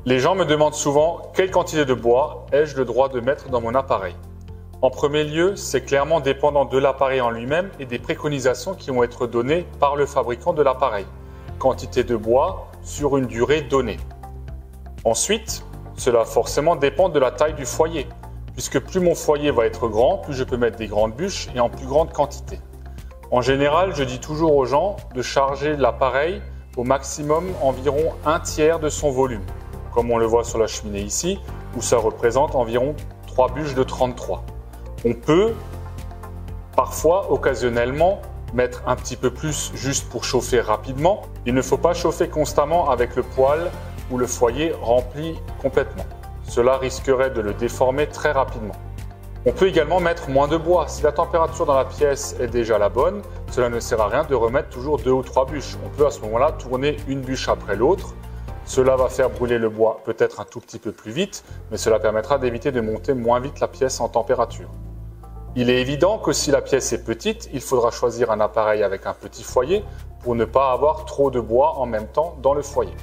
Les gens me demandent souvent quelle quantité de bois ai-je le droit de mettre dans mon appareil. En premier lieu, c'est clairement dépendant de l'appareil en lui-même et des préconisations qui vont être données par le fabricant de l'appareil. Quantité de bois sur une durée donnée. Ensuite, cela forcément dépend de la taille du foyer, puisque plus mon foyer va être grand, plus je peux mettre des grandes bûches et en plus grande quantité. En général, je dis toujours aux gens de charger l'appareil au maximum environ un tiers de son volume, comme on le voit sur la cheminée ici, où ça représente environ 3 bûches de 33. On peut parfois, occasionnellement, mettre un petit peu plus juste pour chauffer rapidement. Il ne faut pas chauffer constamment avec le poêle ou le foyer rempli complètement. Cela risquerait de le déformer très rapidement. On peut également mettre moins de bois. Si la température dans la pièce est déjà la bonne, cela ne sert à rien de remettre toujours 2 ou 3 bûches. On peut à ce moment-là tourner une bûche après l'autre. Cela va faire brûler le bois peut-être un tout petit peu plus vite, mais cela permettra d'éviter de monter moins vite la pièce en température. Il est évident que si la pièce est petite, il faudra choisir un appareil avec un petit foyer pour ne pas avoir trop de bois en même temps dans le foyer.